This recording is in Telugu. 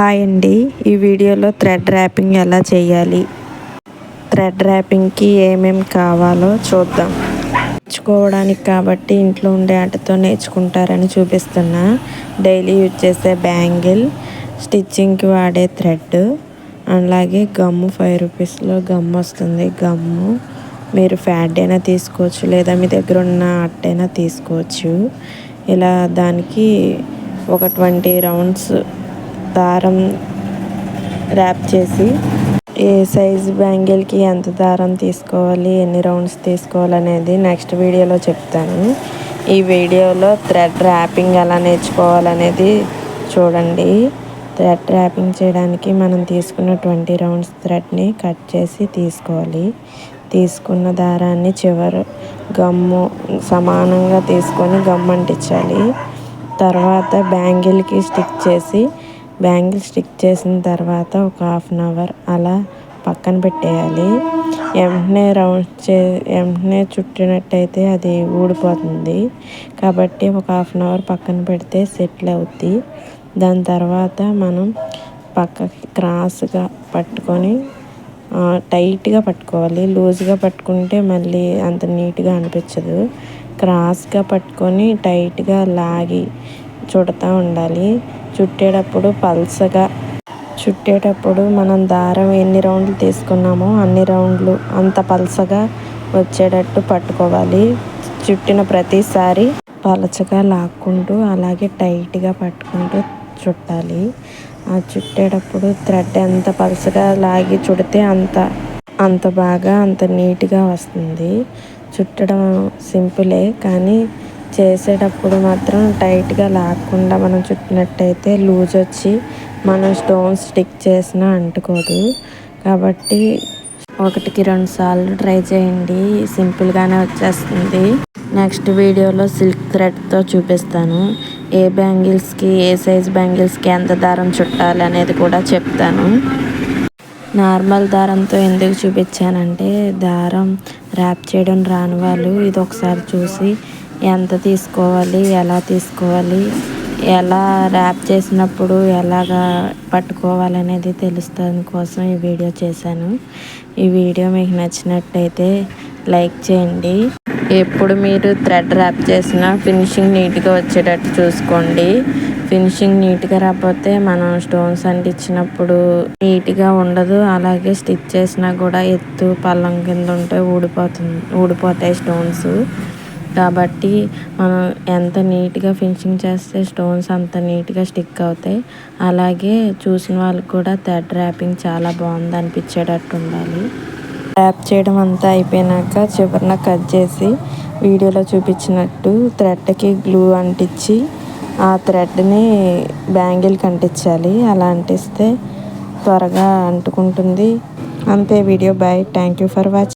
హాయ్ అండి. ఈ వీడియోలో థ్రెడ్ ర్యాపింగ్ ఎలా చేయాలి, థ్రెడ్ ర్యాపింగ్కి ఏమేమి కావాలో చూద్దాం. నేర్చుకోవడానికి కాబట్టి ఇంట్లో ఉండే ఆటతో నేర్చుకుంటారని చూపిస్తున్నా. డైలీ యూజ్ చేసే బ్యాంగిల్, స్టిచ్చింగ్కి వాడే థ్రెడ్, అలాగే గమ్ము 5 రూపీస్లో గమ్ము వస్తుంది. గమ్ము మీరు ఫ్యాడ్ అయినా తీసుకోవచ్చు, లేదా మీ దగ్గర ఉన్న అట్టైనా తీసుకోవచ్చు. ఇలా దానికి ఒక 20 రౌండ్స్ దారం ర్యాప్ చేసి, ఏ సైజు బ్యాంగిల్కి ఎంత దారం తీసుకోవాలి, ఎన్ని రౌండ్స్ తీసుకోవాలనేది నెక్స్ట్ వీడియోలో చెప్తాను. ఈ వీడియోలో థ్రెడ్ ర్యాపింగ్ ఎలా నేర్చుకోవాలనేది చూడండి. థ్రెడ్ ర్యాపింగ్ చేయడానికి మనం తీసుకున్న 20 రౌండ్స్ థ్రెడ్ని కట్ చేసి తీసుకోవాలి. తీసుకున్న దారాన్ని చివరి గమ్ము సమానంగా తీసుకొని గమ్ అంటించాలి. తర్వాత బ్యాంగిల్కి స్టిక్ చేసి, బ్యాంగిల్ స్టిక్ చేసిన తర్వాత ఒక 1/2 అవర్ అలా పక్కన పెట్టేయాలి. వెంటనే చుట్టినట్టయితే అది ఊడిపోతుంది. కాబట్టి ఒక 1/2 అవర్ పక్కన పెడితే సెటిల్ అవుద్ది. దాని తర్వాత మనం పక్కకి క్రాస్గా పట్టుకొని టైట్గా పట్టుకోవాలి. లూజ్గా పట్టుకుంటే మళ్ళీ అంత నీట్గా అనిపించదు. క్రాస్గా పట్టుకొని టైట్గా లాగి చుడతా ఉండాలి. చుట్టేటప్పుడు మనం దారం ఎన్ని రౌండ్లు తీసుకున్నామో అన్ని రౌండ్లు అంత పల్చగా వచ్చేటట్టు పట్టుకోవాలి. చుట్టిన ప్రతిసారి పలచగా లాక్కుంటూ అలాగే టైట్గా పట్టుకుంటూ చుట్టాలి. ఆ చుట్టేటప్పుడు థ్రెడ్ ఎంత పలచగా లాగి చుడితే అంత బాగా అంత నీట్గా వస్తుంది. చుట్టడం సింపులే, కానీ చేసేటప్పుడు మాత్రం టైట్గా లాక్కుండా మనం చుట్టినట్టయితే లూజ్ వచ్చి మనం స్టోన్స్ స్టిక్ చేసినా అంటుకోదు. కాబట్టి 1-2 సార్లు ట్రై చేయండి, సింపుల్గానే వచ్చేస్తుంది. నెక్స్ట్ వీడియోలో సిల్క్ థ్రెడ్తో చూపిస్తాను. ఏ బ్యాంగిల్స్కి, ఏ సైజ్ బ్యాంగిల్స్కి ఎంత దారం చుట్టాలి అనేది కూడా చెప్తాను. నార్మల్ దారంతో ఎందుకు చూపించానంటే, దారం ర్యాప్ చేయడం రాని వాళ్ళు ఇది ఒకసారి చూసి ఎంత తీసుకోవాలి, ఎలా తీసుకోవాలి, ఎలా ర్యాప్ చేసినప్పుడు ఎలాగా పట్టుకోవాలి అనేది తెలుస్తుంది కోసం ఈ వీడియో చేశాను. ఈ వీడియో మీకు నచ్చినట్టయితే లైక్ చేయండి. ఎప్పుడు మీరు థ్రెడ్ ర్యాప్ చేసినా ఫినిషింగ్ నీట్గా వచ్చేటట్టు చూసుకోండి. ఫినిషింగ్ నీట్గా రాకపోతే మనం స్టోన్స్ అంటించినప్పుడు నీట్గా ఉండదు. అలాగే స్టిచ్ చేసినా కూడా ఎత్తు పల్లం కింద ఉంటే ఊడిపోతాయి స్టోన్స్. కాబట్టి మనం ఎంత నీట్గా ఫినిషింగ్ చేస్తే స్టోన్స్ అంత నీట్గా స్టిక్ అవుతాయి. అలాగే చూసిన వాళ్ళకి కూడా థ్రెడ్ ర్యాపింగ్ చాలా బాగుంది అనిపించేటట్టు ఉండాలి. ర్యాప్ చేయడం అంతా అయిపోయినాక చివరిన కట్ చేసి వీడియోలో చూపించినట్టు థ్రెడ్కి గ్లూ అంటించి ఆ థ్రెడ్ని బ్యాంగిల్కి అంటించాలి. అలా అంటిస్తే త్వరగా అంటుకుంటుంది. అంతే. Video bye. Thank you for watching.